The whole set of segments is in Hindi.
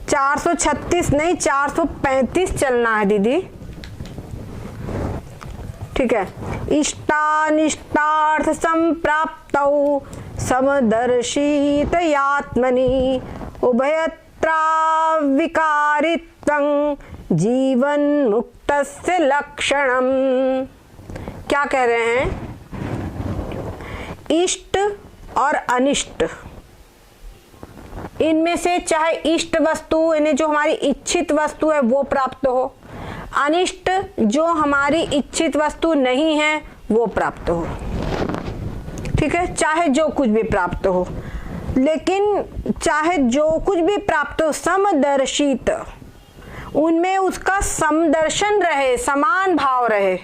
436 नहीं 435 चलना है दीदी, ठीक है। इष्टानिष्टार्थ संप्राप्तौ समदर्शितयात्मनि उभयत्रा विकारित्वं जीवन मुक्तस्य लक्षणम। क्या कह रहे हैं? इष्ट और अनिष्ट, इनमें से चाहे इष्ट वस्तु यानी जो हमारी इच्छित वस्तु है वो प्राप्त हो, अनिष्ट जो हमारी इच्छित वस्तु नहीं है वो प्राप्त हो, ठीक है। चाहे जो कुछ भी प्राप्त हो, लेकिन चाहे जो कुछ भी प्राप्त हो समदर्शित, उनमें उसका समदर्शन रहे, समान भाव रहे।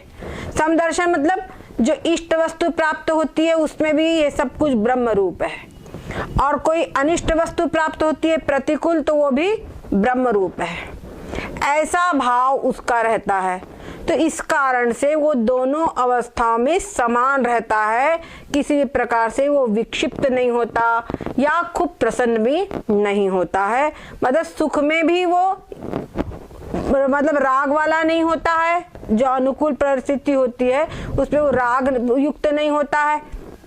समदर्शन मतलब जो इष्ट वस्तु प्राप्त होती है उसमें भी ये सब कुछ ब्रह्म रूप है, और कोई अनिष्ट वस्तु प्राप्त होती है प्रतिकूल तो वो भी ब्रह्म रूप है, ऐसा भाव उसका रहता है। तो इस कारण से वो दोनों अवस्थाओं में समान रहता है, किसी भी प्रकार से वो विक्षिप्त नहीं होता या खूब प्रसन्न भी नहीं होता है। मतलब सुख में भी वो मतलब राग वाला नहीं होता है, जो अनुकूल परिस्थिति होती है उसमें वो राग युक्त नहीं होता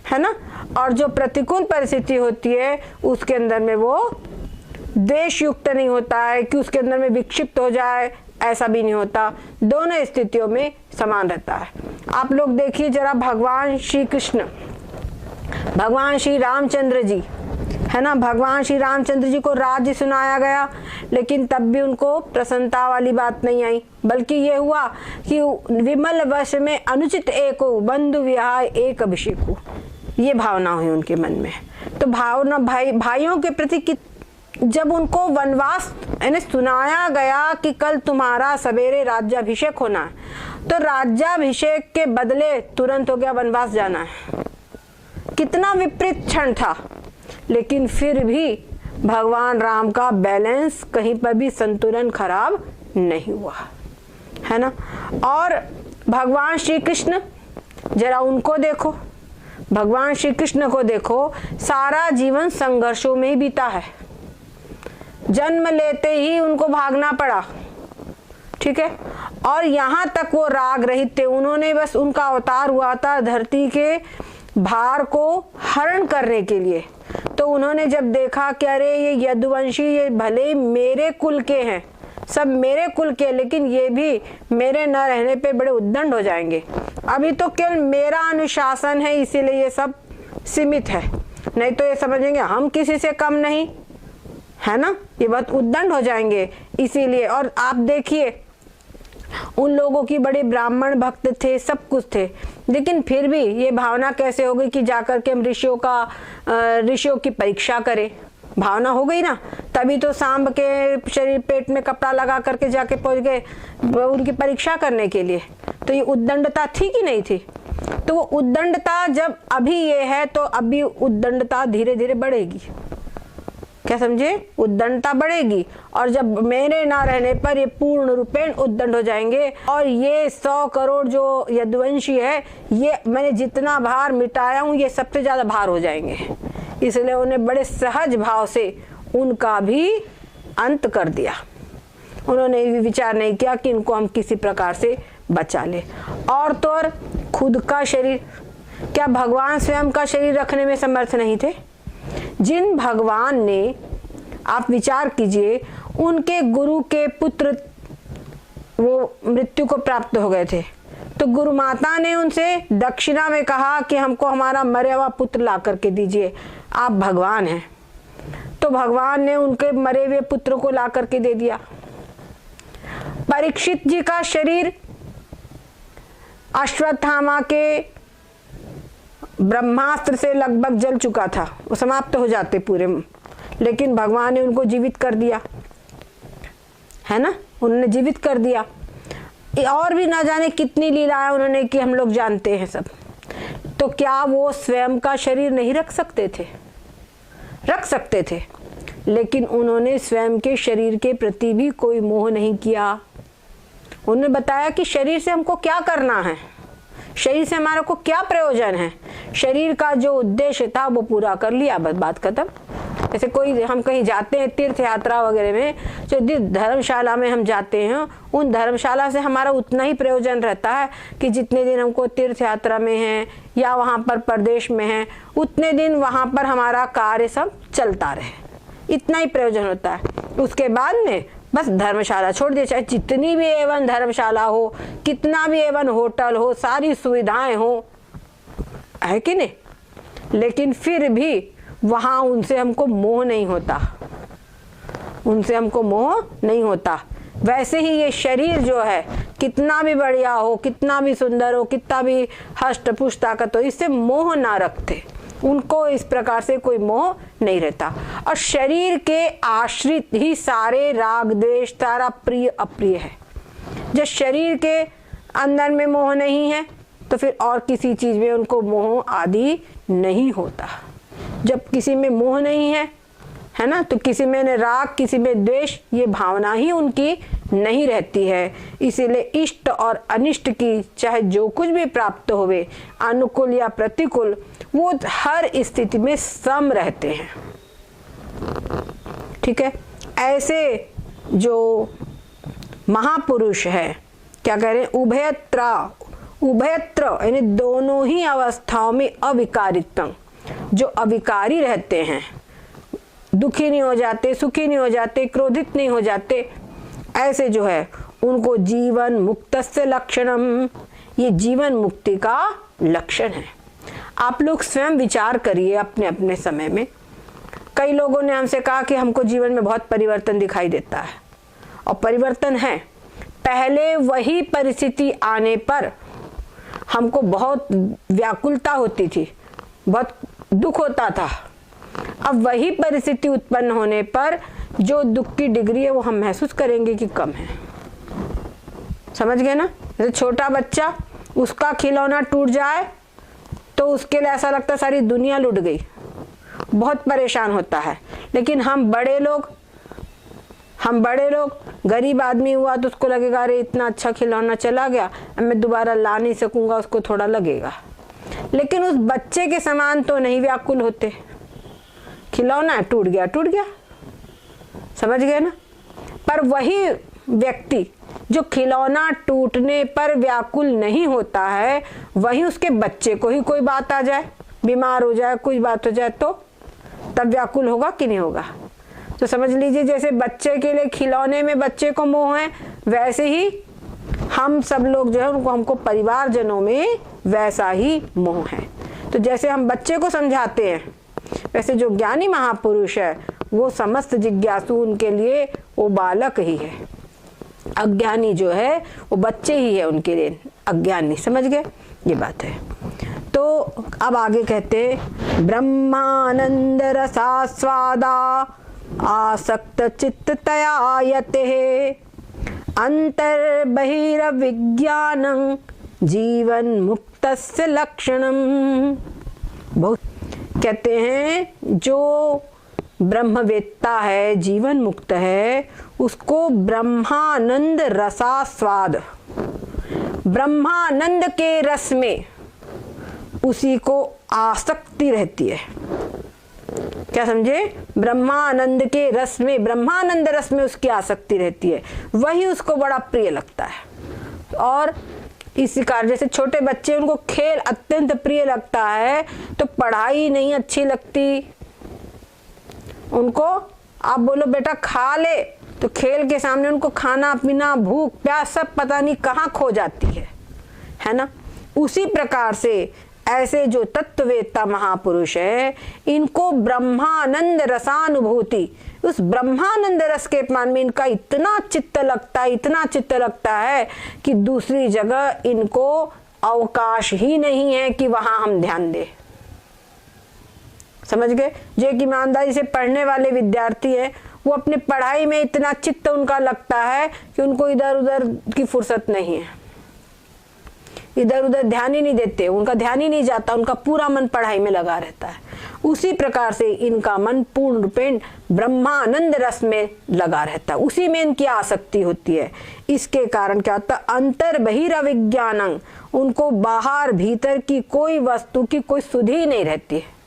है ना, और जो प्रतिकूल परिस्थिति होती है उसके अंदर में वो द्वेष युक्त नहीं होता है कि उसके अंदर में विक्षिप्त हो जाए, ऐसा भी नहीं होता। दोनों स्थितियों में समान रहता है। आप लोग देखिए जरा, भगवान श्री कृष्ण, भगवान श्री रामचंद्र जी है ना, भगवान श्री रामचंद्र जी को राज्य सुनाया गया, लेकिन तब भी उनको प्रसन्नता वाली बात नहीं आई, बल्कि ये हुआ कि विमल वश में अनुचित एको बंधु विहाय एक अभिषेको, ये भावना हुई उनके मन में। तो भावना भाइयों के प्रति जब उनको वनवास यानी सुनाया गया कि कल तुम्हारा सवेरे राज्याभिषेक होना है, तो राज्याभिषेक के बदले तुरंत हो गया वनवास जाना है। कितना विपरीत क्षण था, लेकिन फिर भी भगवान राम का बैलेंस कहीं पर भी संतुलन खराब नहीं हुआ, है ना। और भगवान श्री कृष्ण, जरा उनको देखो, भगवान श्री कृष्ण को देखो, सारा जीवन संघर्षों में ही बीता है। जन्म लेते ही उनको भागना पड़ा, ठीक है, और यहाँ तक वो राग रहित थे। उन्होंने बस, उनका अवतार हुआ था धरती के भार को हरण करने के लिए। तो उन्होंने जब देखा कि अरे ये यदुवंशी, ये भले मेरे कुल के हैं, सब मेरे कुल के, लेकिन ये भी मेरे न रहने पे बड़े उद्दंड हो जाएंगे। अभी तो केवल मेरा अनुशासन है, इसीलिए ये सब सीमित है, नहीं तो ये समझेंगे हम किसी से कम नहीं, है ना, ये बहुत उद्दंड हो जाएंगे इसीलिए। और आप देखिए उन लोगों की बड़े ब्राह्मण भक्त थे, सब कुछ थे, लेकिन फिर भी ये भावना कैसे हो गई कि जाकर के हम ऋषियों की परीक्षा करें। भावना हो गई ना, तभी तो सांब के शरीर पेट में कपड़ा लगा करके जाके पहुंच गए उनकी परीक्षा करने के लिए। तो ये उद्दंडता थी कि नहीं थी? तो वो उद्दंडता जब अभी ये है, तो अभी उद्दंडता धीरे धीरे बढ़ेगी, क्या समझे, उद्दंडता बढ़ेगी, और जब मेरे ना रहने पर ये पूर्ण रूपेण उद्दंड हो जाएंगे। और ये 100 करोड़ जो यदुवंशी है, ये मैंने जितना भार मिटाया हूं, ये सबसे ज्यादा भार हो जाएंगे। इसलिए उन्हें बड़े सहज भाव से उनका भी अंत कर दिया। उन्होंने भी विचार नहीं किया कि इनको हम किसी प्रकार से बचा ले। और तो और खुद का शरीर, क्या भगवान स्वयं का शरीर रखने में समर्थ नहीं थे? जिन भगवान ने, आप विचार कीजिए, उनके गुरु के पुत्र वो मृत्यु को प्राप्त हो गए थे, तो गुरु माता ने उनसे दक्षिणा में कहा कि हमको हमारा मरे हुआ पुत्र ला करके दीजिए, आप भगवान हैं। तो भगवान ने उनके मरे हुए पुत्र को ला करके दे दिया। परीक्षित जी का शरीर अश्वत्थामा के ब्रह्मास्त्र से लगभग जल चुका था, वो समाप्त हो जाते पूरे, लेकिन भगवान ने उनको जीवित कर दिया, है ना, उन्होंने जीवित कर दिया। और भी ना जाने कितनी लीलाएं उन्होंने की, हम लोग जानते हैं सब। तो क्या वो स्वयं का शरीर नहीं रख सकते थे? रख सकते थे, लेकिन उन्होंने स्वयं के शरीर के प्रति भी कोई मोह नहीं किया। उन्होंने बताया कि शरीर से हमको क्या करना है, शरीर से हमारा को क्या प्रयोजन है, शरीर का जो उद्देश्य था वो पूरा कर लिया, बस बात खत्म। जैसे कोई हम कहीं जाते हैं तीर्थ यात्रा वगैरह में, जो धर्मशाला में हम जाते हैं उन धर्मशाला से हमारा उतना ही प्रयोजन रहता है कि जितने दिन हमको तीर्थ यात्रा में हैं या वहाँ पर प्रदेश में हैं उतने दिन वहाँ पर हमारा कार्य सब चलता रहे, इतना ही प्रयोजन होता है। उसके बाद में बस धर्मशाला छोड़ दिए, चाहे जितनी भी एवन धर्मशाला हो, कितना भी एवन होटल हो, सारी सुविधाएं हो, है कि नहीं, लेकिन फिर भी वहां उनसे हमको मोह नहीं होता, उनसे हमको मोह नहीं होता। वैसे ही ये शरीर जो है कितना भी बढ़िया हो, कितना भी सुंदर हो, कितना भी हष्ट पुष्ट ताकत हो, इससे मोह ना रखते, उनको इस प्रकार से कोई मोह नहीं रहता। और शरीर के आश्रित ही सारे राग द्वेष सारा प्रिय अप्रिय है। जब शरीर के अंदर में मोह नहीं है तो फिर और किसी चीज में उनको मोह आदि नहीं होता। जब किसी में मोह नहीं है ना, तो किसी में राग किसी में द्वेष, ये भावना ही उनकी नहीं रहती है। इसीलिए इष्ट और अनिष्ट की चाहे जो कुछ भी प्राप्त होवे, अनुकूल या प्रतिकूल, वो हर स्थिति में सम रहते हैं। ठीक है, ऐसे जो महापुरुष है क्या कह रहे हैं, उभयत्र यानी दोनों ही अवस्थाओं में अविकारित्वं, जो अविकारी रहते हैं, दुखी नहीं हो जाते, सुखी नहीं हो जाते, क्रोधित नहीं हो जाते, ऐसे जो है उनको जीवन मुक्तस्य लक्षणम, ये जीवन मुक्ति का लक्षण है। आप लोग स्वयं विचार करिए अपने अपने समय में। कई लोगों ने हमसे कहा कि हमको जीवन में बहुत परिवर्तन दिखाई देता है, और परिवर्तन है। पहले वही परिस्थिति आने पर हमको बहुत व्याकुलता होती थी, बहुत दुख होता था। अब वही परिस्थिति उत्पन्न होने पर जो दुख की डिग्री है वो हम महसूस करेंगे कि कम है। समझ गए ना? जैसे छोटा बच्चा, उसका खिलौना टूट जाए तो उसके लिए ऐसा लगता है सारी दुनिया लुट गई, बहुत परेशान होता है। लेकिन हम बड़े लोग गरीब आदमी हुआ तो उसको लगेगा अरे इतना अच्छा खिलौना चला गया, अब मैं दोबारा ला नहीं सकूंगा, उसको थोड़ा लगेगा। लेकिन उस बच्चे के समान तो नहीं व्याकुल होते। खिलौना टूट गया, समझ गए ना? पर वही व्यक्ति जो खिलौना टूटने पर व्याकुल नहीं होता है, वही उसके बच्चे को ही कोई बात आ जाए, बीमार हो जाए, कुछ बात हो जाए तो तब व्याकुल होगा कि नहीं होगा? तो समझ लीजिए जैसे बच्चे के लिए खिलौने में बच्चे को मोह है, वैसे ही हम सब लोग जो है उनको हमको परिवारजनों में वैसा ही मोह है। तो जैसे हम बच्चे को समझाते हैं, वैसे जो ज्ञानी महापुरुष है वो समस्त जिज्ञासु, उनके लिए वो बालक ही है। अज्ञानी जो है वो बच्चे ही है उनके लिए, अज्ञानी। समझ गए? ये बात है। तो अब आगे कहते हैं, ब्रह्मानंद रसास्वादा आसक्त चित्ततया यते अंतर्बहिर्विज्ञानं जीवन मुक्तस्य लक्षणम्। बहुत कहते हैं जो ब्रह्मवेत्ता है, जीवन मुक्त है, उसको ब्रह्मानंद रसास्वाद, ब्रह्मानंद के रस में उसी को आसक्ति रहती है। क्या समझे? ब्रह्मानंद के रस में, ब्रह्मानंद रस में उसकी आसक्ति रहती है, वही उसको बड़ा प्रिय लगता है। और इसी कारण जैसे छोटे बच्चे, उनको खेल अत्यंत प्रिय लगता है, तो पढ़ाई नहीं अच्छी लगती उनको। आप बोलो बेटा खा ले, तो खेल के सामने उनको खाना पीना, भूख प्यास सब पता नहीं कहाँ खो जाती है ना? उसी प्रकार से ऐसे जो तत्ववेत्ता महापुरुष है, इनको ब्रह्मानंद रसानुभूति, उस ब्रह्मानंद रस के पान में इनका इतना चित्त लगता है कि दूसरी जगह इनको अवकाश ही नहीं है कि वहां हम ध्यान दें। समझ गए? जो एक ईमानदारी से पढ़ने वाले विद्यार्थी है, वो अपनी पढ़ाई में इतना चित्त उनका लगता है कि उनको इधर उधर की फुर्सत नहीं है, इधर उधर ध्यान ही नहीं देते, उनका ध्यान ही नहीं जाता, उनका पूरा मन पढ़ाई में लगा रहता है। उसी प्रकार से इनका मन पूर्ण रूपेण ब्रह्मानंद रस में लगा रहता है, उसी में इनकी आसक्ति होती है। इसके कारण क्या होता है? अंतर बहिर्विज्ञानं, उनको बाहर भीतर की कोई वस्तु की कोई सुधि नहीं रहती है।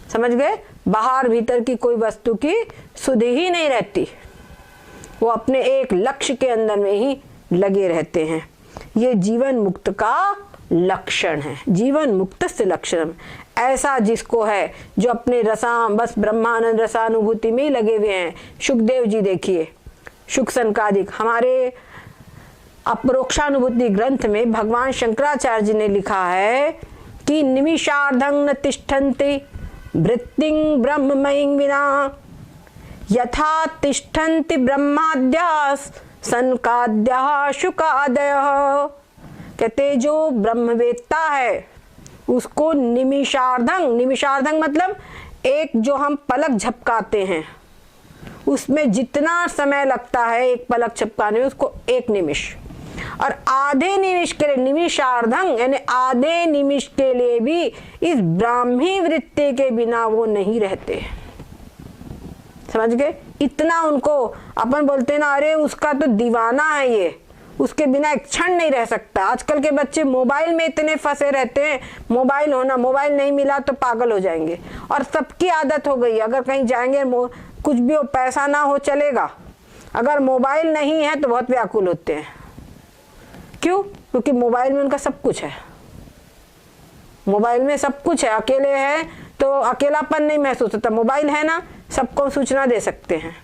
समझ गए? बाहर भीतर की कोई वस्तु की सुधि ही नहीं रहती, वो अपने एक लक्ष्य के अंदर में ही लगे रहते हैं। ये जीवन मुक्त का लक्षण है, जीवन मुक्त से लक्षण ऐसा जिसको है, जो अपने बस ब्रह्मानंद रसानुभूति में ही लगे हुए हैं। सुखदेव जी देखिए, शुक सनकादिक, हमारे अपरोक्षानुभूति ग्रंथ में भगवान शंकराचार्य जी ने लिखा है कि निमिषार्धं न तिष्ठन्ति वृत्तिं ब्रह्ममयीं विना यथा तिष्ठन्ति ब्रह्माद्यास सनकाद्याः शुकादयः। कहते जो ब्रह्मवेत्ता है उसको निमिषार्धं मतलब एक जो हम पलक झपकाते हैं उसमें जितना समय लगता है एक पलक झपकाने में, उसको एक निमिष, और आधे निमिष के लिए निमिषार्धं यानी आधे निमिष के लिए भी इस ब्राह्मी वृत्ति के बिना वो नहीं रहते। समझ गए? इतना उनको, अपन बोलते हैं ना, अरे उसका तो दीवाना है ये, उसके बिना एक क्षण नहीं रह सकता। आजकल के बच्चे मोबाइल में इतने फंसे रहते हैं, मोबाइल नहीं मिला तो पागल हो जाएंगे, और सबकी आदत हो गई। अगर कहीं जाएंगे कुछ भी हो, पैसा ना हो चलेगा, अगर मोबाइल नहीं है तो बहुत व्याकुल होते हैं। क्यों? क्योंकि मोबाइल में उनका सब कुछ है, मोबाइल में सब कुछ है। अकेले हैं तो अकेलापन नहीं महसूस होता, मोबाइल है ना, सबको सूचना दे सकते हैं।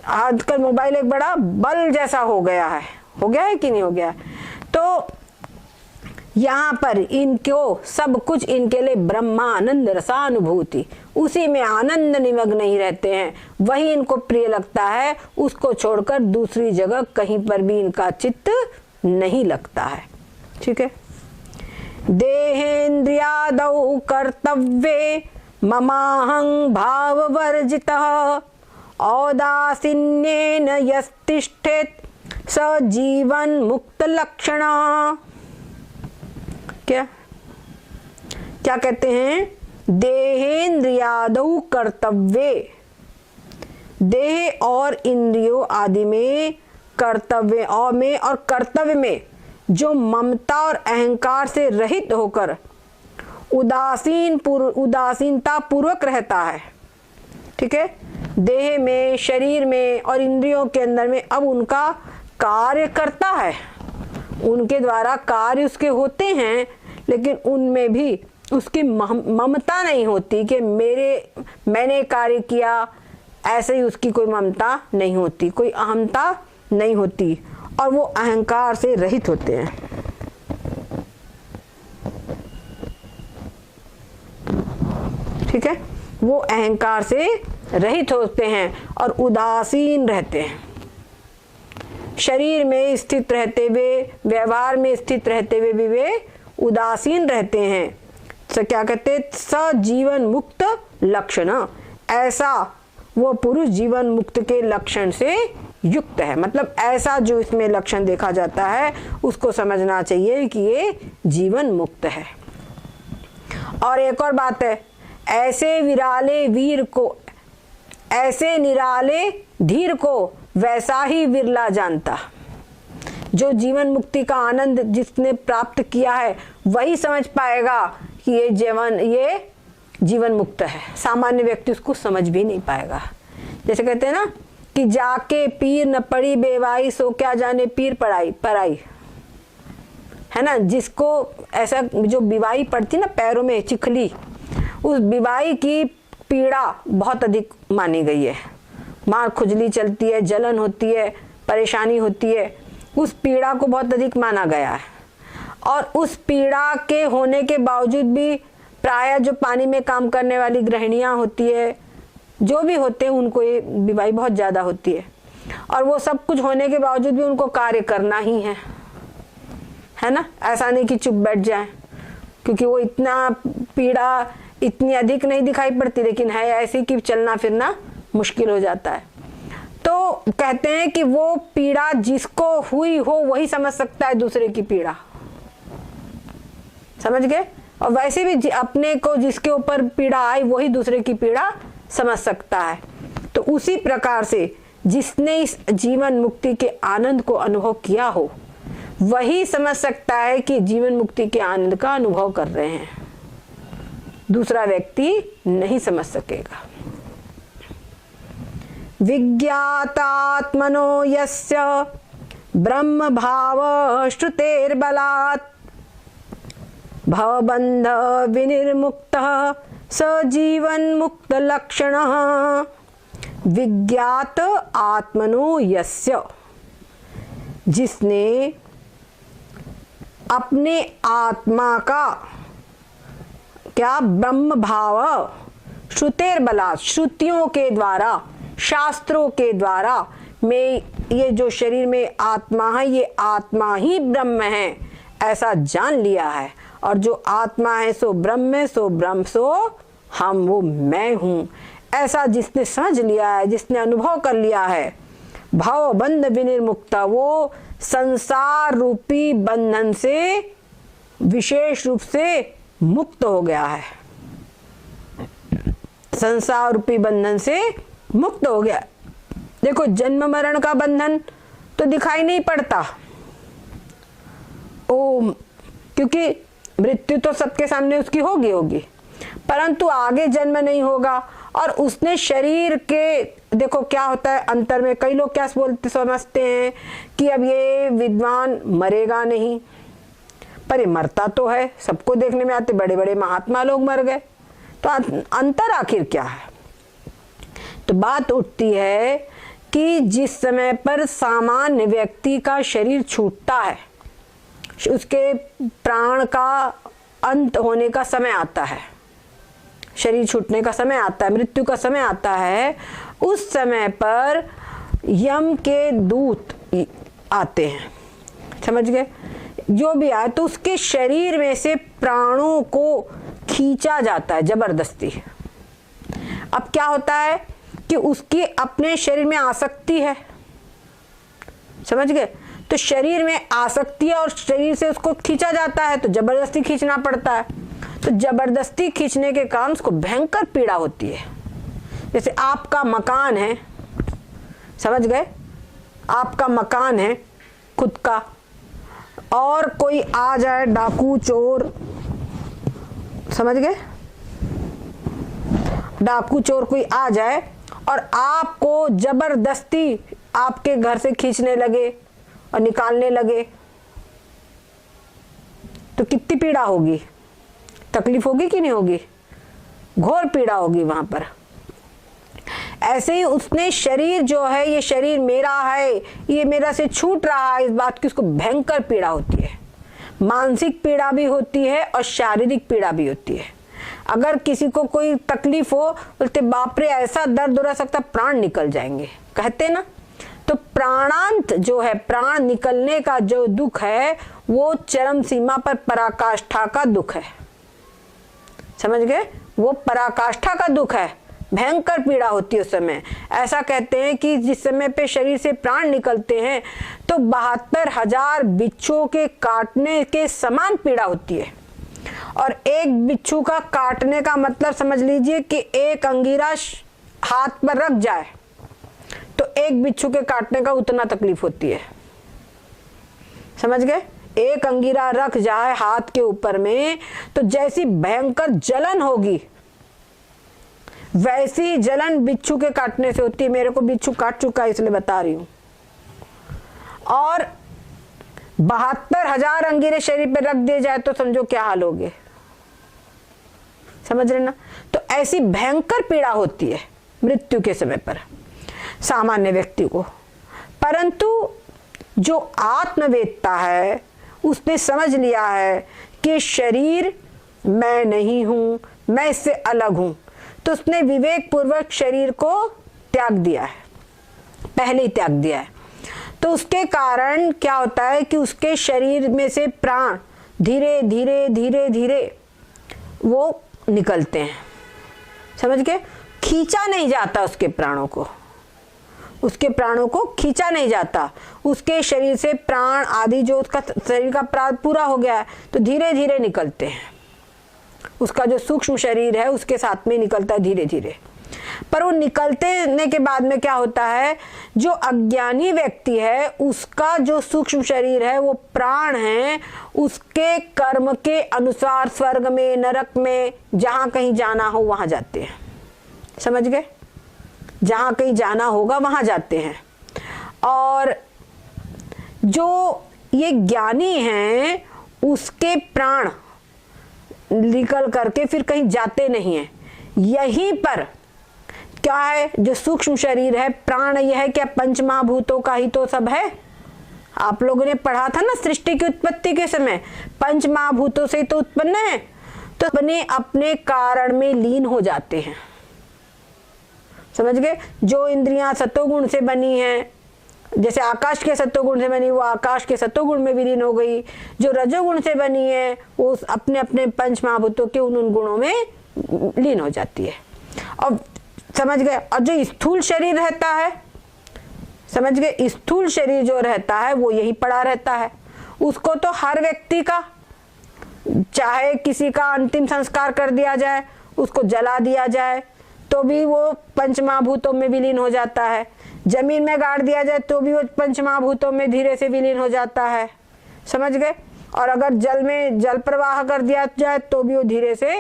आजकल मोबाइल एक बड़ा बल जैसा हो गया है कि नहीं हो गया? तो यहाँ पर इनको सब कुछ इनके लिए ब्रह्मानंद रसानुभूति, उसी में आनंद निमग्न ही रहते हैं, वही इनको प्रिय लगता है। उसको छोड़कर दूसरी जगह कहीं पर भी इनका चित्त नहीं लगता है। ठीक है। देहेन्द्रियादौ कर्तव्ये ममाहं भाववर्जितः औदासीन्येन यस्तिष्ठेत् स जीवन मुक्त लक्षण। क्या कहते हैं? देहेन्द्रियादौ कर्तव्ये, देह और इंद्रियों आदि में कर्तव्य और कर्तव्य में जो ममता और अहंकार से रहित होकर उदासीनता पूर्वक रहता है। ठीक है। देह में, शरीर में और इंद्रियों के अंदर में अब उनका कार्य करता है, उनके द्वारा कार्य उसके होते हैं, लेकिन उनमें भी उसकी ममता नहीं होती कि मैंने कार्य किया, ऐसे ही उसकी कोई ममता नहीं होती, कोई अहमता नहीं होती, और वो अहंकार से रहित होते हैं। ठीक है। वो अहंकार से रहित होते हैं और उदासीन रहते हैं। शरीर में स्थित रहते हुए, व्यवहार में स्थित रहते हुए भी वे उदासीन रहते हैं। तो क्या कहते? सजीवन मुक्त लक्षण, ऐसा वो पुरुष जीवन मुक्त के लक्षण से युक्त है। मतलब ऐसा जो इसमें लक्षण देखा जाता है उसको समझना चाहिए कि ये जीवन मुक्त है। और एक और बात है, ऐसे विराले वीर को, ऐसे निराले धीर को वैसा ही विरला जानता। जो जीवन मुक्ति का आनंद जिसने प्राप्त किया है वही समझ पाएगा कि ये जीवन मुक्त है। सामान्य व्यक्ति उसको समझ भी नहीं पाएगा। जैसे कहते हैं ना कि जाके पीर न पड़ी बेवाई, सो क्या जाने पीर पराई, है ना। जिसको ऐसा जो बीवाई पड़ती ना पैरों में, चिखली, उस बीवाई की पीड़ा बहुत अधिक मानी गई है। मार खुजली चलती है, जलन होती है, परेशानी होती है, उस पीड़ा को बहुत अधिक माना गया है। और उस पीड़ा के होने के बावजूद भी प्रायः जो पानी में काम करने वाली गृहिणियां होती है, जो भी होते हैं, उनको ये बीमारी बहुत ज़्यादा होती है। और वो सब कुछ होने के बावजूद भी उनको कार्य करना ही है ना। ऐसा नहीं कि चुप बैठ जाए, क्योंकि वो इतना पीड़ा इतनी अधिक नहीं दिखाई पड़ती, लेकिन है ऐसी कि चलना फिरना मुश्किल हो जाता है। तो कहते हैं कि वो पीड़ा जिसको हुई हो वही समझ सकता है दूसरे की पीड़ा, समझ गए। और वैसे भी अपने को जिसके ऊपर पीड़ा आई वही दूसरे की पीड़ा समझ सकता है। तो उसी प्रकार से जिसने इस जीवन मुक्ति के आनंद को अनुभव किया हो वही समझ सकता है कि जीवन मुक्ति के आनंद का अनुभव कर रहे हैं। दूसरा व्यक्ति नहीं समझ सकेगा। विज्ञातात्मनो यस्य ब्रह्म भाव श्रुतेर्बलात् भवबंध विनिर्मुक्तः स जीवन मुक्त लक्षणः। विज्ञात आत्मनो यस्य, जिसने अपने आत्मा का क्या ब्रह्म भाव श्रुतेर्बलात्, श्रुतियों के द्वारा, शास्त्रों के द्वारा मैं ये जो शरीर में आत्मा है ये आत्मा ही ब्रह्म है ऐसा जान लिया है, और जो आत्मा है सो ब्रह्म है, सो ब्रह्म सो हम, वो मैं हूँ, ऐसा जिसने समझ लिया है, जिसने अनुभव कर लिया है, भव बंध विनिर्मुक्ता, वो संसार रूपी बंधन से विशेष रूप से मुक्त हो गया है। संसार रूपी बंधन से मुक्त हो गया। देखो जन्म मरण का बंधन तो दिखाई नहीं पड़ता, क्योंकि मृत्यु तो सबके सामने उसकी होगी, परंतु आगे जन्म नहीं होगा। और उसने शरीर के, देखो क्या होता है अंतर में, कई लोग क्या बोलते समझते हैं कि अब ये विद्वान मरेगा नहीं, पर ये मरता तो है, सबको देखने में आते, बड़े बड़े महात्मा लोग मर गए, तो अंतर आखिर क्या है। तो बात उठती है कि जिस समय पर सामान्य व्यक्ति का शरीर छूटता है, उसके प्राण का अंत होने का समय आता है, शरीर छूटने का समय आता है, मृत्यु का समय आता है, उस समय पर यम के दूत आते हैं, समझ गए, जो भी आए, तो उसके शरीर में से प्राणों को खींचा जाता है जबरदस्ती। अब क्या होता है कि उसकी अपने शरीर में आसक्ति है, समझ गए, तो शरीर में आसक्ति है और शरीर से उसको खींचा जाता है, तो जबरदस्ती खींचना पड़ता है। तो जबरदस्ती खींचने के कारण उसको भयंकर पीड़ा होती है। जैसे आपका मकान है, समझ गए, आपका मकान है खुद का, और कोई आ जाए डाकू चोर, समझ गए, डाकू चोर कोई आ जाए और आपको जबरदस्ती आपके घर से खींचने लगे और निकालने लगे, तो कितनी पीड़ा होगी, तकलीफ होगी कि नहीं होगी, घोर पीड़ा होगी वहां पर। ऐसे ही उसने शरीर जो है, ये शरीर मेरा है, ये मेरा से छूट रहा है, इस बात की उसको भयंकर पीड़ा होती है, मानसिक पीड़ा भी होती है और शारीरिक पीड़ा भी होती है। अगर किसी को कोई तकलीफ हो, बोलते बाप रे ऐसा दर्द हो रहा सकता प्राण निकल जाएंगे, कहते ना। तो प्राणांत जो है, प्राण निकलने का जो दुख है, वो चरम सीमा पर पराकाष्ठा का दुख है, समझ गए, वो पराकाष्ठा का दुख है, भयंकर पीड़ा होती है उस समय। ऐसा कहते हैं कि जिस समय पे शरीर से प्राण निकलते हैं तो 72,000 बिच्छुओं के काटने के समान पीड़ा होती है। और एक बिच्छू का काटने का मतलब समझ लीजिए कि एक अंगीरा हाथ पर रख जाए तो एक बिच्छू के काटने का उतना तकलीफ होती है, समझ गए, एक अंगीरा रख जाए हाथ के ऊपर में तो जैसी भयंकर जलन होगी, वैसी जलन बिच्छू के काटने से होती है। मेरे को बिच्छू काट चुका है इसलिए बता रही हूं। और 72,000 अंगीरे शरीर पे रख दिए जाए तो समझो क्या हाल होगे, समझ रहे ना। तो ऐसी भयंकर पीड़ा होती है मृत्यु के समय पर सामान्य व्यक्ति को। परंतु जो आत्मवेत्ता है उसने समझ लिया है कि शरीर मैं नहीं हूं, मैं इससे अलग हूं, तो उसने विवेक पूर्वक शरीर को त्याग दिया है, पहले ही त्याग दिया है। तो उसके कारण क्या होता है कि उसके शरीर में से प्राण धीरे धीरे धीरे धीरे वो निकलते हैं, समझ के, खींचा नहीं जाता उसके प्राणों को, उसके प्राणों को खींचा नहीं जाता। उसके शरीर से प्राण आदि जो उसका शरीर का प्राण पूरा हो गया है तो धीरे धीरे निकलते हैं, उसका जो सूक्ष्म शरीर है उसके साथ में निकलता है धीरे धीरे। पर वो निकलने के बाद में क्या होता है, जो अज्ञानी व्यक्ति है उसका जो सूक्ष्म शरीर है वो प्राण है, उसके कर्म के अनुसार स्वर्ग में, नरक में, जहां कहीं जाना हो वहां जाते हैं। समझ गए? जहां कहीं जाना होगा वहां जाते हैं। और जो ये ज्ञानी हैं उसके प्राण निकल करके फिर कहीं जाते नहीं हैं, यहीं पर क्या है, जो सूक्ष्म शरीर है, प्राण यह है क्या, पंच महाभूतों का ही तो सब है। आप लोगों ने पढ़ा था ना सृष्टि की उत्पत्ति के समय, पंच महाभूतों से तो उत्पन्न है, तो अपने अपने कारण में लीन हो जाते हैं। समझ गए? जो इंद्रियां सतोगुण से बनी हैं, जैसे आकाश के सत्वगुण से बनी वो आकाश के सत्वगुण में विलीन हो गई, जो रजोगुण से बनी है वो अपने अपने पंच महाभूतों के उन गुणों में लीन हो जाती है। और समझ गए? और जो स्थूल शरीर रहता है, समझ गए, स्थूल शरीर जो रहता है वो यही पड़ा रहता है। उसको तो हर व्यक्ति का, चाहे किसी का अंतिम संस्कार कर दिया जाए, उसको जला दिया जाए तो भी वो पंच महाभूतों में विलीन हो जाता है, जमीन में गाड़ दिया जाए तो भी वो पंच महाभूतों में धीरे से विलीन हो जाता है। समझ गए? और अगर जल में जल प्रवाह कर दिया जाए तो भी वो धीरे से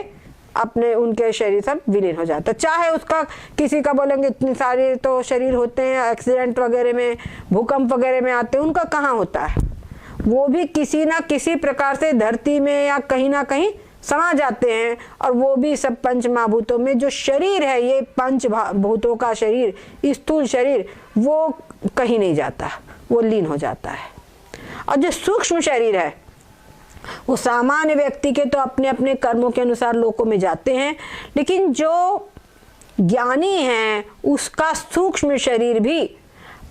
अपने उनके शरीर सब विलीन हो जाता है। चाहे उसका किसी का बोलेंगे इतने सारे तो शरीर होते हैं, एक्सीडेंट वगैरह में, भूकंप वगैरह में आते हैं, उनका कहाँ होता है, वो भी किसी ना किसी प्रकार से धरती में या कहीं ना कहीं समा जाते हैं। और वो भी सब पंच महाभूतों में जो शरीर है, ये पंच भूतों का शरीर, स्थूल शरीर, वो कहीं नहीं जाता, वो लीन हो जाता है। और जो सूक्ष्म शरीर है वो सामान्य व्यक्ति के तो अपने अपने कर्मों के अनुसार लोकों में जाते हैं, लेकिन जो ज्ञानी है उसका सूक्ष्म शरीर भी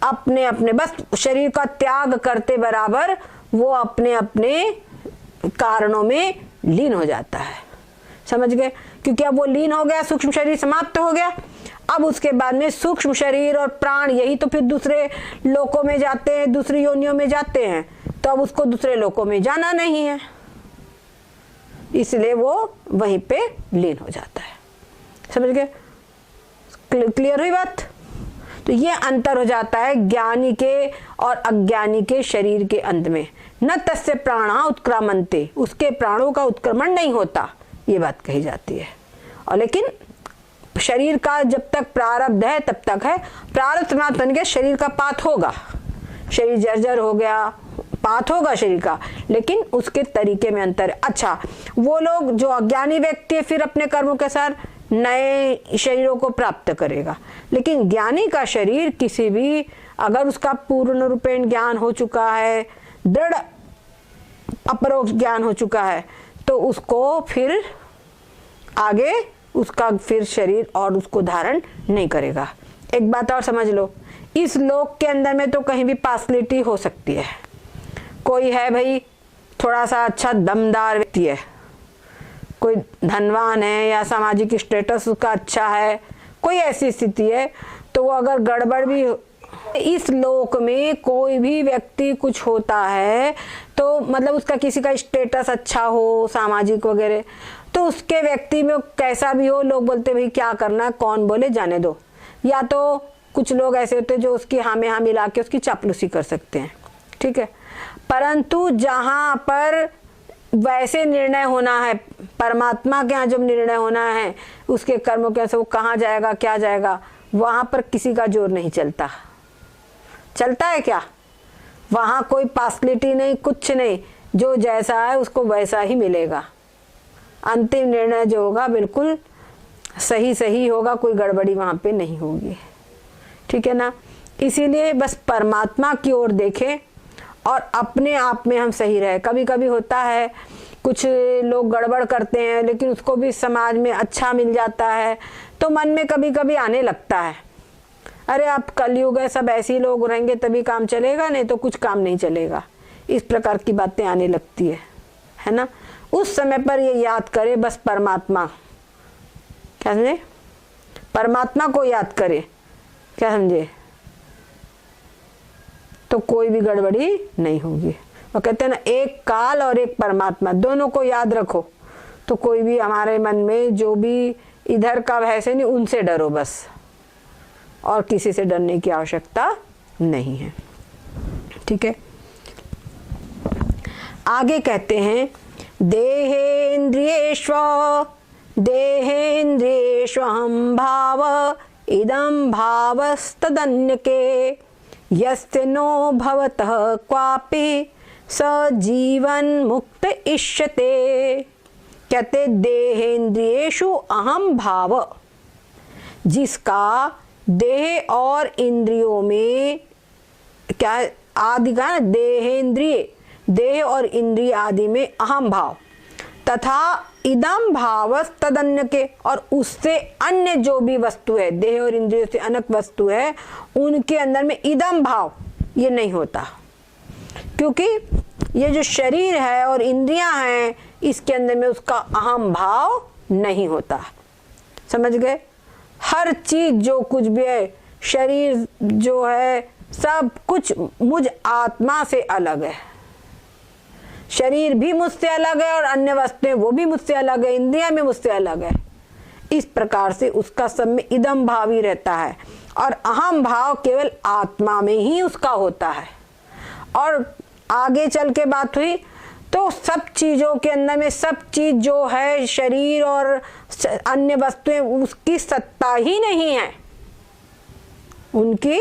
अपने अपने बस शरीर का त्याग करते बराबर वो अपने अपने कारणों में लीन हो जाता है। समझ गए? क्योंकि अब वो लीन हो गया, सूक्ष्म शरीर समाप्त हो गया। अब उसके बाद में सूक्ष्म शरीर और प्राण यही तो फिर दूसरे लोकों में जाते हैं, दूसरी योनियों में जाते हैं, तो अब उसको दूसरे लोकों में जाना नहीं है, इसलिए वो वहीं पे लीन हो जाता है। समझ गए? क्लियर हुई बात? तो ये अंतर हो जाता है ज्ञानी के और अज्ञानी के शरीर के अंत में। न तस्य प्राणा उत्क्रामन्ते, उसके प्राणों का उत्क्रमण नहीं होता, ये बात कही जाती है। और लेकिन शरीर का जब तक प्रारब्ध है तब तक है, प्रारब्ध समाप्त होने के शरीर का पात होगा, शरीर जर्जर हो गया, पात होगा शरीर का, लेकिन उसके तरीके में अंतर है। अच्छा, वो लोग जो अज्ञानी व्यक्ति है फिर अपने कर्मों के साथ नए शरीरों को प्राप्त करेगा, लेकिन ज्ञानी का शरीर किसी भी, अगर उसका पूर्ण रूपेण ज्ञान हो चुका है, दृढ़ अपरोक्ष ज्ञान हो चुका है, तो उसको फिर आगे उसका फिर शरीर और उसको धारण नहीं करेगा। एक बात और समझ लो, इस लोक के अंदर में तो कहीं भी पार्शलिटी हो सकती है। कोई है भाई थोड़ा सा अच्छा दमदार व्यक्ति है, कोई धनवान है या सामाजिक स्टेटस उसका अच्छा है, कोई ऐसी स्थिति है, तो वो अगर गड़बड़ भी, इस लोक में कोई भी व्यक्ति कुछ होता है तो मतलब उसका किसी का स्टेटस अच्छा हो सामाजिक वगैरह, तो उसके व्यक्ति में कैसा भी हो, लोग बोलते भाई क्या करना, कौन बोले जाने दो। या तो कुछ लोग ऐसे होते हैं जो उसकी हाँ में हाँ मिला के उसकी चापलूसी कर सकते हैं, ठीक है। परंतु जहां पर वैसे निर्णय होना है, परमात्मा के यहाँ जब निर्णय होना है उसके कर्मों के, वो कहाँ जाएगा क्या जाएगा, वहां पर किसी का जोर नहीं चलता। चलता है क्या? वहां कोई पार्शलिटी नहीं, कुछ नहीं, जो जैसा है उसको वैसा ही मिलेगा। अंतिम निर्णय जो होगा बिल्कुल सही सही होगा, कोई गड़बड़ी वहां पे नहीं होगी, ठीक है ना। इसीलिए बस परमात्मा की ओर देखें और अपने आप में हम सही रहे। कभी कभी होता है कुछ लोग गड़बड़ करते हैं लेकिन उसको भी समाज में अच्छा मिल जाता है, तो मन में कभी कभी आने लगता है, अरे आप कलयुग है, सब ऐसे ही लोग रहेंगे तभी काम चलेगा, नहीं तो कुछ काम नहीं चलेगा। इस प्रकार की बातें आने लगती है ना। उस समय पर ये याद करे बस परमात्मा, क्या समझे, परमात्मा को याद करे, क्या समझे, तो कोई भी गड़बड़ी नहीं होगी। वो कहते हैं ना, एक काल और एक परमात्मा, दोनों को याद रखो तो कोई भी हमारे मन में जो भी इधर का वैसे नहीं, उनसे डरो बस, और किसी से डरने की आवश्यकता नहीं है। ठीक है, आगे कहते हैं देहेन्द्रियेष्वहं भाव इदं भावस्तदन्यके यस्य नो भवतः क्वापि स जीवन मुक्त इष्यते। कहते देहेन्द्रियेषु अहम भाव, जिसका देह और इंद्रियों में क्या आदि का देहेन्द्रिय, देह और इंद्रिय आदि में अहम भाव तथा इदम भाव तदन्य के, और उससे अन्य जो भी वस्तु है, देह और इंद्रियों से अनक वस्तु है, उनके अंदर में इदम भाव ये नहीं होता, क्योंकि ये जो शरीर है और इंद्रियां हैं इसके अंदर में उसका अहम भाव नहीं होता। समझ गए? हर चीज जो कुछ भी है, शरीर जो है सब कुछ मुझ आत्मा से अलग है। शरीर भी मुझसे अलग है और अन्य वस्तुएं वो भी मुझसे अलग है, इंद्रियां भी मुझसे अलग है। इस प्रकार से उसका सब में इदम भाव ही रहता है और अहम भाव केवल आत्मा में ही उसका होता है। और आगे चल के बात हुई तो सब चीजों के अंदर में सब चीज जो है, शरीर और अन्य वस्तुएं, उसकी सत्ता ही नहीं है, उनकी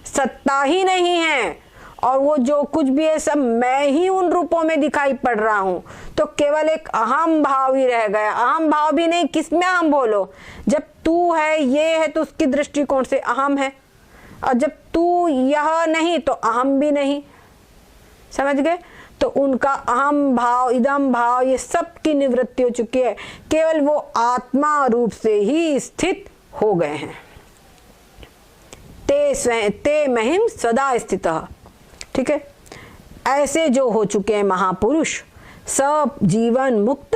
सत्ता ही नहीं है, और वो जो कुछ भी है सब मैं ही उन रूपों में दिखाई पड़ रहा हूं। तो केवल एक अहम भाव ही रह गया। अहम भाव भी नहीं, किसमें अहम बोलो? जब तू है, ये है, तो उसकी दृष्टिकोण से अहम है, और जब तू यह नहीं तो अहम भी नहीं। समझ गए? तो उनका अहम भाव, इदम भाव, ये सब की निवृत्ति हो चुकी है, केवल वो आत्मा रूप से ही स्थित हो गए हैं। ते महिम सदा स्थितः। ठीक है, ऐसे जो हो चुके हैं महापुरुष, सब जीवन मुक्त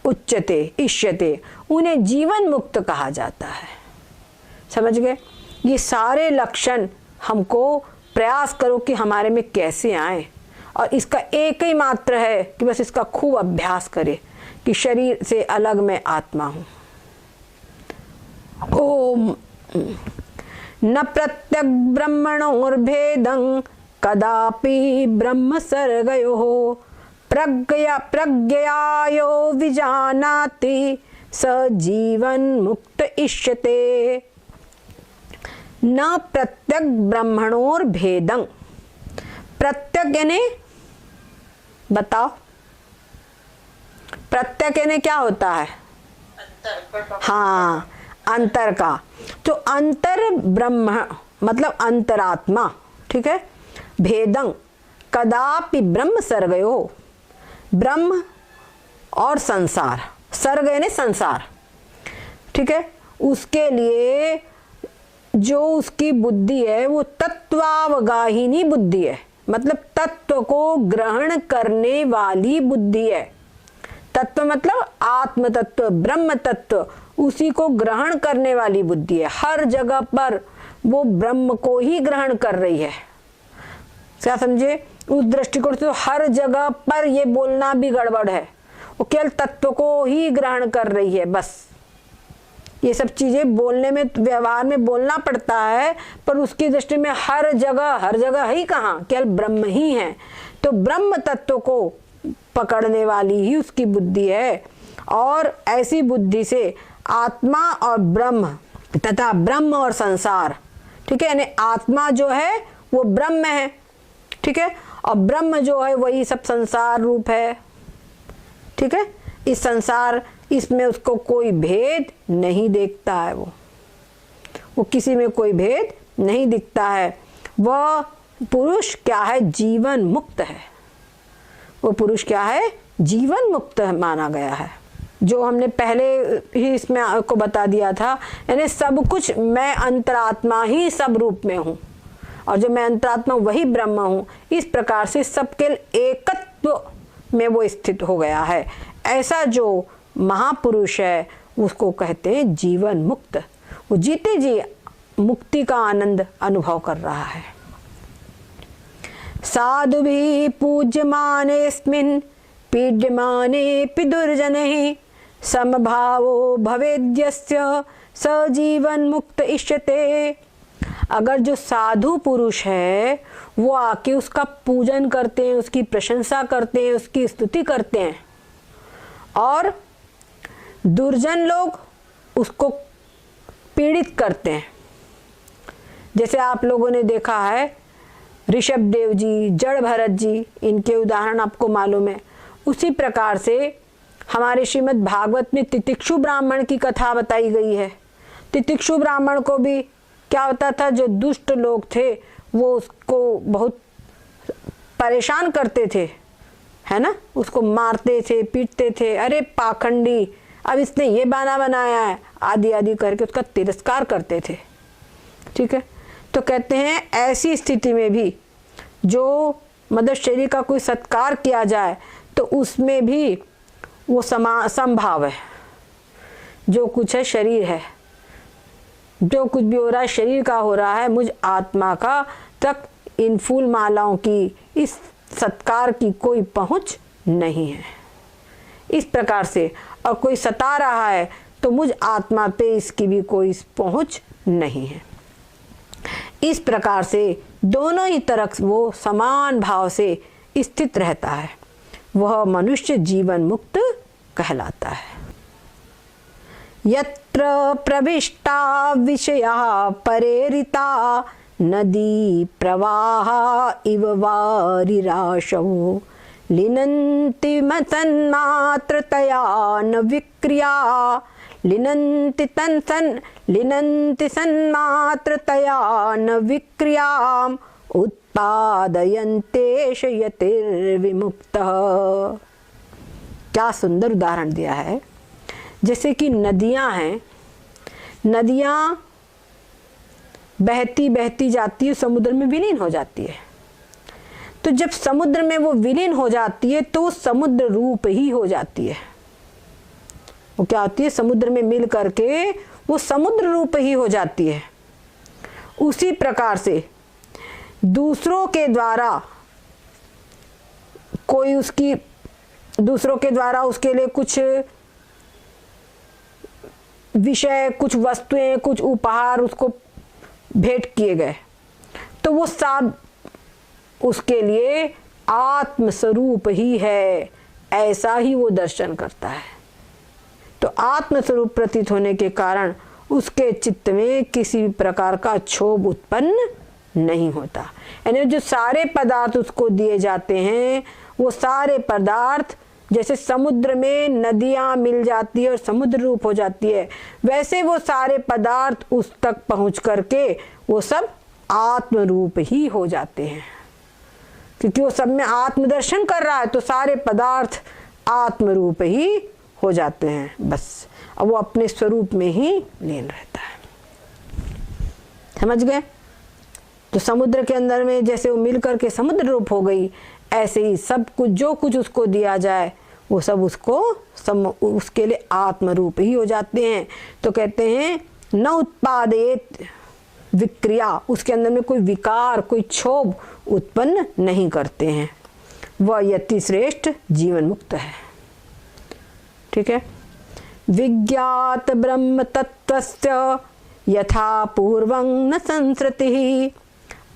उच्यते इष्यते, उन्हें जीवन मुक्त कहा जाता है। समझ गए? ये सारे लक्षण हमको प्रयास करो कि हमारे में कैसे आए, और इसका एक ही मात्र है कि बस इसका खूब अभ्यास करें कि शरीर से अलग मैं आत्मा हूं। ओम न प्रत्यक ब्रह्मणोर्भेदं कदापि ब्रह्म सर्गयोः प्रज्ञयायो विजानाति स जीवन मुक्त इष्यते। न प्रत्यक ब्रह्मणोर्भेदं, प्रत्यक यानी बताओ, प्रत्यक यानी क्या होता है? हाँ, अंतर का। तो अंतर ब्रह्म मतलब अंतरात्मा। ठीक है, भेदं कदापि ब्रह्म सर्गयो, ब्रह्म और संसार, सर्ग यानी संसार। ठीक है, उसके लिए जो उसकी बुद्धि है वो तत्वावगाहिनी बुद्धि है, मतलब तत्व को ग्रहण करने वाली बुद्धि है। तत्व मतलब आत्म तत्व, ब्रह्म तत्व, उसी को ग्रहण करने वाली बुद्धि है। हर जगह पर वो ब्रह्म को ही ग्रहण कर रही है। क्या समझे? उस दृष्टिकोण से तो हर जगह पर ये बोलना भी गड़बड़ है, वो केवल तत्व को ही ग्रहण कर रही है बस। ये सब चीजें बोलने में, व्यवहार में बोलना पड़ता है, पर उसकी दृष्टि में हर जगह ही कहाँ, केवल ब्रह्म ही है। तो ब्रह्म तत्व को पकड़ने वाली ही उसकी बुद्धि है, और ऐसी बुद्धि से आत्मा और ब्रह्म तथा ब्रह्म और संसार, ठीक है, यानी आत्मा जो है वो ब्रह्म है, ठीक है, और ब्रह्म जो है वही सब संसार रूप है। ठीक है, इस संसार, इसमें उसको कोई भेद नहीं देखता है, वो किसी में कोई भेद नहीं दिखता है। वह पुरुष क्या है? जीवन मुक्त है। वो पुरुष क्या है? जीवन मुक्त माना गया है, जो हमने पहले ही इसमें आपको बता दिया था। यानी सब कुछ मैं अंतरात्मा ही सब रूप में हूँ, और जो मैं अंतरात्मा वही ब्रह्म हूँ। इस प्रकार से सबके एकत्व में वो स्थित हो गया है। ऐसा जो महापुरुष है उसको कहते हैं जीवन मुक्त। वो जीते जी मुक्ति का आनंद अनुभव कर रहा है। साधुभिः पूज्यमानेऽस्मिन् पीड्यमाने दुर्जनैः समभावो भवेद्यस्य स जीवन मुक्त इष्यते। अगर जो साधु पुरुष है वो आके उसका पूजन करते हैं, उसकी प्रशंसा करते हैं, उसकी स्तुति करते हैं, और दुर्जन लोग उसको पीड़ित करते हैं, जैसे आप लोगों ने देखा है ऋषभ देव जी, जड़ भरत जी, इनके उदाहरण आपको मालूम है। उसी प्रकार से हमारे श्रीमद् भागवत में तितिक्षु ब्राह्मण की कथा बताई गई है। तितिक्षु ब्राह्मण को भी क्या होता था, जो दुष्ट लोग थे वो उसको बहुत परेशान करते थे, है ना, उसको मारते थे, पीटते थे, अरे पाखंडी, अब इसने ये बहाना बनाया है, आदि आदि करके उसका तिरस्कार करते थे। ठीक है, तो कहते हैं ऐसी स्थिति में भी जो मदर शरीर का कोई सत्कार किया जाए तो उसमें भी वो संभाव है। जो कुछ है शरीर है, जो कुछ भी हो रहा है शरीर का हो रहा है, मुझ आत्मा का तक इन फूल मालाओं की, इस सत्कार की कोई पहुंच नहीं है। इस प्रकार से, और कोई सता रहा है तो मुझ आत्मा पे इसकी भी कोई पहुंच नहीं है। इस प्रकार से दोनों ही तरफ वो समान भाव से स्थित रहता है, वह मनुष्य जीवन मुक्त कहलाता है। यत्र प्रविष्टा विषया परेरिता नदी प्रवाह इव वारिराशौ लिनन्ति तन्मात्रतया न विक्रिया लिनन्ति सन्मात्रतया न विक्रियाम् उत्पादयन्तेष यतिर्विमुक्तः। क्या सुंदर उदाहरण दिया है। जैसे कि नदियां हैं, नदियां बहती बहती जाती है, समुद्र में विलीन हो जाती है। तो जब समुद्र में वो विलीन हो जाती है तो समुद्र रूप ही हो जाती है। वो क्या होती है, समुद्र में मिल करके वो समुद्र रूप ही हो जाती है। उसी प्रकार से दूसरों के द्वारा कोई उसकी, दूसरों के द्वारा उसके लिए कुछ विषय, कुछ वस्तुएं, कुछ उपहार उसको भेंट किए गए, तो वो सब उसके लिए आत्मस्वरूप ही है, ऐसा ही वो दर्शन करता है। तो आत्मस्वरूप प्रतीत होने के कारण उसके चित्त में किसी प्रकार का क्षोभ उत्पन्न नहीं होता। यानी जो सारे पदार्थ उसको दिए जाते हैं, वो सारे पदार्थ जैसे समुद्र में नदियां मिल जाती है और समुद्र रूप हो जाती है, वैसे वो सारे पदार्थ उस तक पहुंच करके वो सब आत्म रूप ही हो जाते हैं। क्योंकि वो सब में आत्मदर्शन कर रहा है तो सारे पदार्थ आत्म रूप ही हो जाते हैं, बस। अब वो अपने स्वरूप में ही लीन रहता है। समझ गए? तो समुद्र के अंदर में जैसे वो मिल करके समुद्र रूप हो गई, ऐसे ही सब कुछ, जो कुछ उसको दिया जाए वो सब उसको उसके लिए आत्म रूप ही हो जाते हैं। तो कहते हैं न उत्पादेत विक्रिया, उसके अंदर में कोई विकार, कोई क्षोभ उत्पन्न नहीं करते हैं। वह यति श्रेष्ठ जीवन मुक्त है। ठीक है। विज्ञात ब्रह्म तत्वस्य यथा पूर्वं न संसृतिः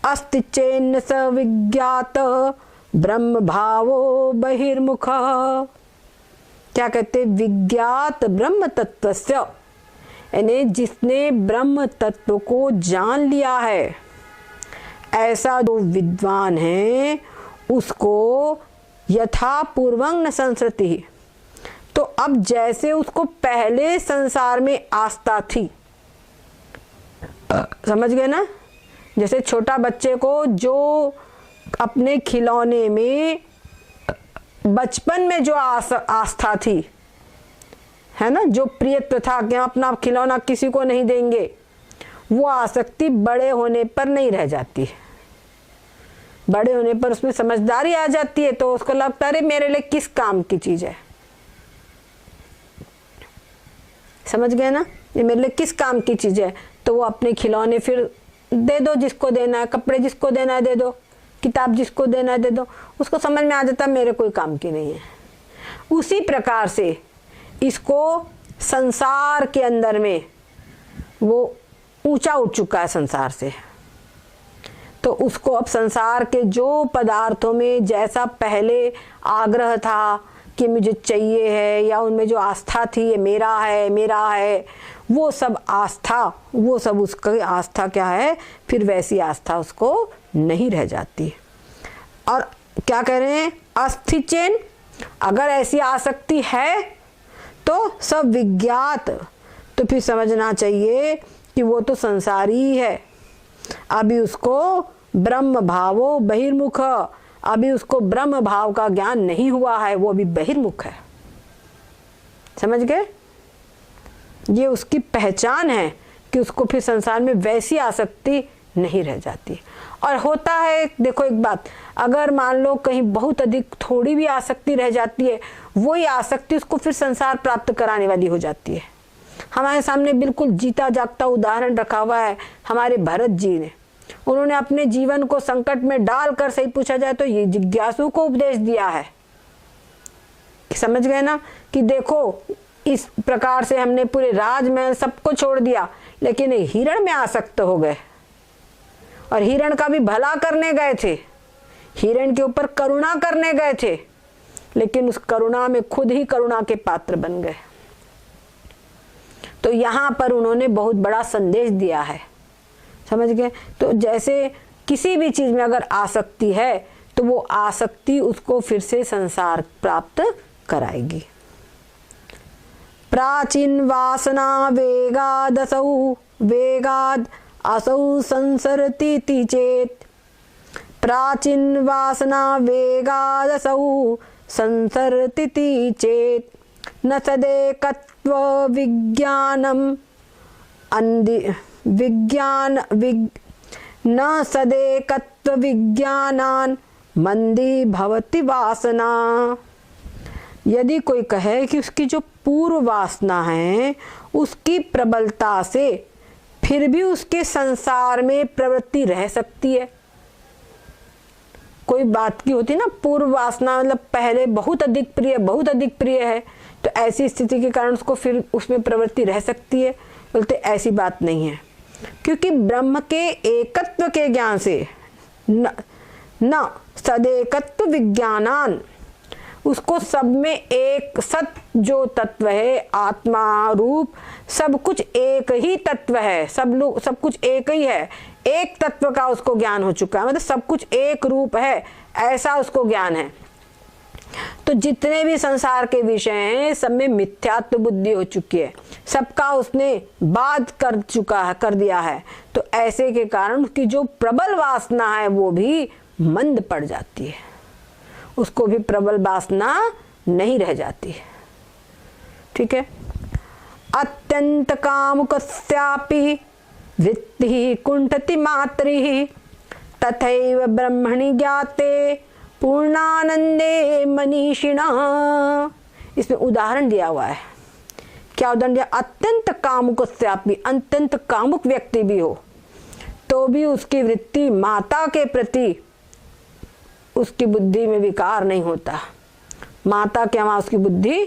अस्ति चेन्न स विज्ञात ब्रह्म भावो बहिर्मुख। क्या कहते? विज्ञात ब्रह्म तत्वस्य, यानी जिसने ब्रह्म तत्व को जान लिया है, ऐसा जो विद्वान है उसको यथा पूर्वं न संसृतिः, तो अब जैसे उसको पहले संसार में आस्था थी, समझ गए ना? जैसे छोटा बच्चे को जो अपने खिलौने में बचपन में जो आस्था थी, है ना, जो प्रियत्व था कि हम अपना खिलौना किसी को नहीं देंगे, वो आसक्ति बड़े होने पर नहीं रह जाती। बड़े होने पर उसमें समझदारी आ जाती है तो उसको लगता है मेरे लिए किस काम की चीज है। समझ गए ना? ये मेरे लिए किस काम की चीज है, तो वो अपने खिलौने फिर दे दो जिसको देना है, कपड़े जिसको देना है दे दो, किताब जिसको देना है दे दो, उसको समझ में आ जाता मेरे कोई काम की नहीं है। उसी प्रकार से इसको संसार के अंदर में वो ऊंचा उठ चुका है संसार से, तो उसको अब संसार के जो पदार्थों में जैसा पहले आग्रह था कि मुझे चाहिए है, या उनमें जो आस्था थी ये मेरा है, वो सब आस्था, वो सब उसकी आस्था क्या है, फिर वैसी आस्था उसको नहीं रह जाती। और क्या कह रहे हैं, अस्थि चेन, अगर ऐसी आसक्ति है तो सब विज्ञात, तो फिर समझना चाहिए कि वो तो संसारी है, अभी उसको ब्रह्म भावो बहिर्मुख, अभी उसको ब्रह्म भाव का ज्ञान नहीं हुआ है, वो अभी बहिर्मुख है। समझ गए? ये उसकी पहचान है कि उसको फिर संसार में वैसी आसक्ति नहीं रह जाती। और होता है, देखो एक बात, अगर मान लो कहीं बहुत अधिक थोड़ी भी आसक्ति रह जाती है, वही आसक्ति उसको फिर संसार प्राप्त कराने वाली हो जाती है। हमारे सामने बिल्कुल जीता जागता उदाहरण रखा हुआ है हमारे भरत जी ने। उन्होंने अपने जीवन को संकट में डालकर, सही पूछा जाए तो, ये जिज्ञासु को उपदेश दिया है। समझ गए ना कि देखो इस प्रकार से हमने पूरे राजमहल सबको छोड़ दिया, लेकिन हिरण में आसक्त हो गए, और हिरण का भी भला करने गए थे, हिरण के ऊपर करुणा करने गए थे, लेकिन उस करुणा में खुद ही करुणा के पात्र बन गए। तो यहाँ पर उन्होंने बहुत बड़ा संदेश दिया है। समझ गए? तो जैसे किसी भी चीज में अगर आसक्ति है तो वो आसक्ति उसको फिर से संसार प्राप्त कराएगी। प्राचीन वासना वेगाद असौ संसरति चेत, प्राचीन वासना वेगाद असौ संसरति चेत, न सदेकत्व विज्ञानम न सदेकत्व विज्ञानान मंदी भवति वासना। यदि कोई कहे कि उसकी जो पूर्व वासना है उसकी प्रबलता से फिर भी उसके संसार में प्रवृत्ति रह सकती है। कोई बात की होती ना, पूर्व वासना मतलब पहले बहुत अधिक प्रिय है, तो ऐसी स्थिति के कारण उसको फिर उसमें प्रवृत्ति रह सकती है। बोलते ऐसी बात नहीं है, क्योंकि ब्रह्म के एकत्व के ज्ञान से न सदेकत्व विज्ञानान, उसको सब में एक सत जो तत्व है, आत्मा रूप सब कुछ एक ही तत्व है, सब कुछ एक ही है, एक तत्व का उसको ज्ञान हो चुका है, मतलब सब कुछ एक रूप है, ऐसा उसको ज्ञान है। तो जितने भी संसार के विषय हैं सब में मिथ्यात्व बुद्धि हो चुकी है, सबका उसने बात कर दिया है। तो ऐसे के कारण उसकी जो प्रबल वासना है वो भी मंद पड़ जाती है, उसको भी प्रबल वासना नहीं रह जाती है। ठीक है। अत्यंत कामुकस्यापि वृत्ति कुंठति मात्रिः, तथैव ब्रह्मणि ज्ञाते पूर्णानंदे मनीषिणः। इसमें उदाहरण दिया हुआ है। क्या उदाहरण दिया? अत्यंत कामुकस्यापि, अत्यंत कामुक व्यक्ति भी हो तो भी उसकी वृत्ति माता के प्रति, उसकी बुद्धि में विकार नहीं होता, माता के वहां उसकी बुद्धि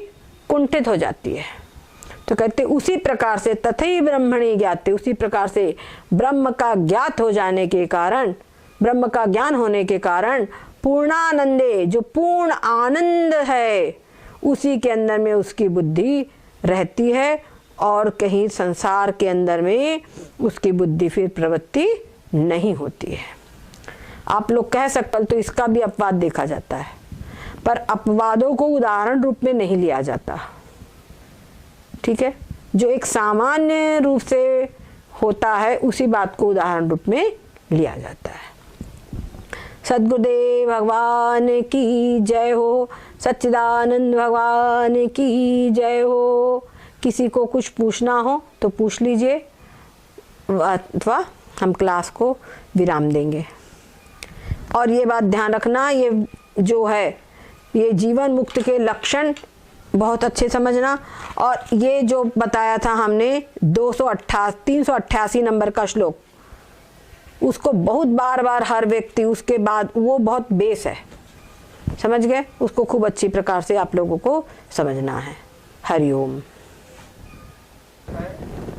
कुंठित हो जाती है। तो कहते उसी प्रकार से तथैव ब्रह्मणि ज्ञाते, उसी प्रकार से ब्रह्म का ज्ञात हो जाने के कारण, ब्रह्म का ज्ञान होने के कारण पूर्णानंदे, जो पूर्ण आनंद है उसी के अंदर में उसकी बुद्धि रहती है, और कहीं संसार के अंदर में उसकी बुद्धि फिर प्रवृत्ति नहीं होती है। आप लोग कह सकते तो इसका भी अपवाद देखा जाता है, पर अपवादों को उदाहरण रूप में नहीं लिया जाता। ठीक है। जो एक सामान्य रूप से होता है उसी बात को उदाहरण रूप में लिया जाता है। सद्गुरुदेव भगवान की जय हो, सच्चिदानंद भगवान की जय हो। किसी को कुछ पूछना हो तो पूछ लीजिए, अथवा हम क्लास को विराम देंगे। और ये बात ध्यान रखना, ये जो है ये जीवन मुक्त के लक्षण बहुत अच्छे समझना। और ये जो बताया था हमने 388 नंबर का श्लोक, उसको बहुत बार बार हर व्यक्ति, उसके बाद वो बहुत बेस है, समझ गए? उसको खूब अच्छी प्रकार से आप लोगों को समझना है। हरिओम।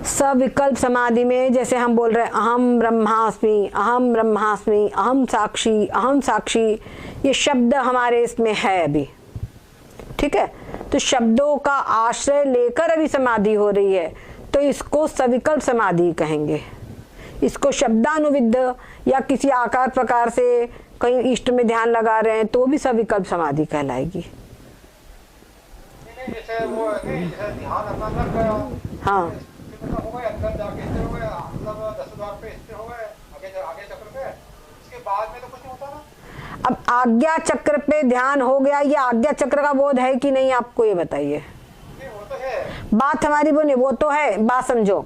सविकल्प समाधि में जैसे हम बोल रहे हैं अहम ब्रह्मास्मि, अहम ब्रह्मास्मि, अहम साक्षी, अहम साक्षी, ये शब्द हमारे इसमें है अभी, ठीक है। तो शब्दों का आश्रय लेकर अभी समाधि हो रही है, तो इसको सविकल्प समाधि कहेंगे। इसको शब्दानुविद्ध या किसी आकार प्रकार से कहीं इष्ट में ध्यान लगा रहे हैं तो भी सविकल्प समाधि कहलाएगी। हाँ, अब आज्ञा चक्र पे ध्यान हो गया, ये आज्ञा चक्र का बोध है कि नहीं आपको ये बताइए। बात हमारी बोले वो तो है, बात समझो।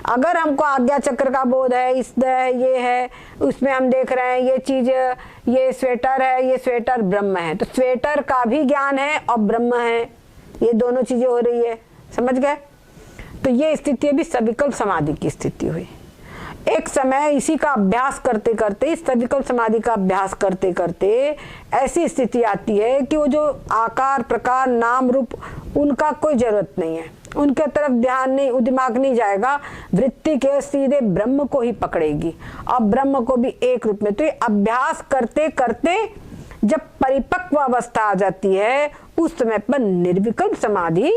अगर हमको आज्ञा चक्र का बोध है, इस ये है, उसमें हम देख रहे हैं ये चीज, ये स्वेटर है, ये स्वेटर ब्रह्म है, तो स्वेटर का भी ज्ञान है और ब्रह्म है, ये दोनों चीजें हो रही है, समझ गए। तो ये स्थिति भी सविकल्प समाधि की स्थिति हुई। एक समय इसी का अभ्यास करते करते, इस सविकल्प समाधि का अभ्यास करते करते ऐसी स्थिति आती है कि वो जो आकार प्रकार नाम रूप उनका कोई जरूरत नहीं है, उनके तरफ ध्यान नहीं, दिमाग नहीं जाएगा, वृत्ति के सीधे ब्रह्म को ही पकड़ेगी और ब्रह्म को भी एक रूप में। तो ये अभ्यास करते करते जब परिपक्व अवस्था आ जाती है उस समय पर निर्विकल्प समाधि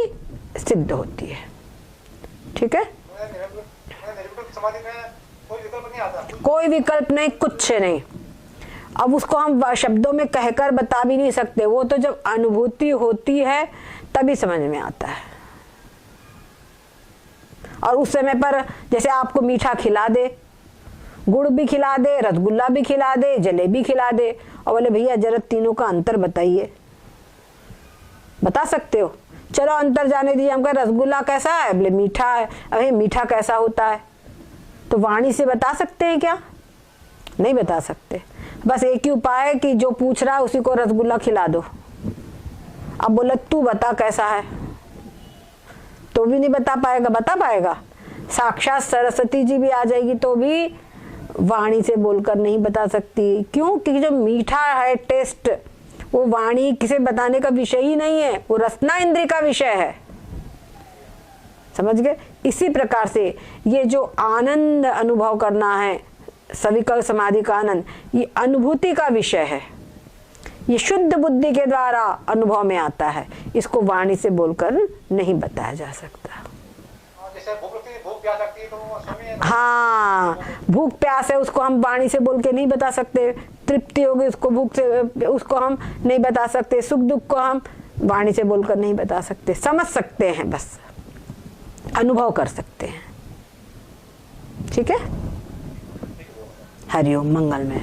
सिद्ध होती है, ठीक है। समाधि में कोई विकल्प नहीं आता, कोई विकल्प नहीं, कुछ नहीं। अब उसको हम शब्दों में कहकर बता भी नहीं सकते, वो तो जब अनुभूति होती है तभी समझ में आता है। और उस समय पर जैसे आपको मीठा खिला दे, गुड़ भी खिला दे, रसगुल्ला भी खिला दे, जलेबी खिला दे, और बोले भैया जरा तीनों का अंतर बताइए, बता सकते हो? चलो अंतर जाने दीजिए, हम कहें रसगुल्ला कैसा है, बोले मीठा है, अरे मीठा कैसा होता है, तो वाणी से बता सकते हैं क्या? नहीं बता सकते। बस एक ही उपाय है कि जो पूछ रहा है उसी को रसगुल्ला खिला दो। अब बोले तू बता कैसा है, तो भी नहीं बता पाएगा। बता पाएगा? साक्षात सरस्वती जी भी आ जाएगी तो भी वाणी से बोलकर नहीं बता सकती। क्यों? क्योंकि जो मीठा है टेस्ट, वो वाणी किसे बताने का विषय ही नहीं है, वो रसना इंद्रिय का विषय है, समझ गए। इसी प्रकार से ये जो आनंद अनुभव करना है, सविकल्प समाधि का आनंद, ये अनुभूति का विषय है, ये शुद्ध बुद्धि के द्वारा अनुभव में आता है, इसको वाणी से बोलकर नहीं बताया जा सकता। हाँ, भूख प्यास है उसको हम वाणी से बोल के नहीं बता सकते, तृप्ति होगी उसको भूख से, उसको हम नहीं बता सकते, सुख दुख को हम वाणी से बोलकर नहीं बता सकते। समझ सकते हैं, बस अनुभव कर सकते हैं, ठीक है। हरिओम, मंगलमय,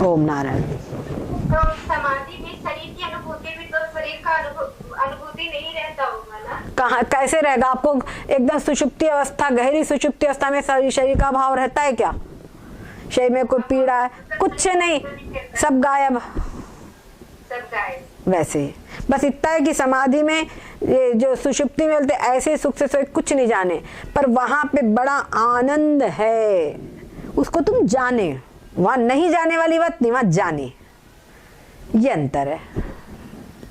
ओम नारायण। तो समाधि में शरीर की अनुभूति भी, तो शरीर का अनुभूति नहीं रहता होगा ना? कहाँ, कैसे रहेगा? आपको एकदम सुषुप्ति अवस्था, गहरी सुषुप्ति अवस्था में शरीर का भाव रहता है क्या? शरीर में कोई पीड़ा है? कुछ नहीं, सब गायब, सब गायब। वैसे ही बस इतना है कि समाधि में ये जो सुषुप्ति में बोलते ऐसे सुख से कुछ नहीं जाने, पर वहां पे बड़ा आनंद है, उसको तुम जाने। वहां नहीं जाने वाली बात नहीं, वहां जाने, ये अंतर है।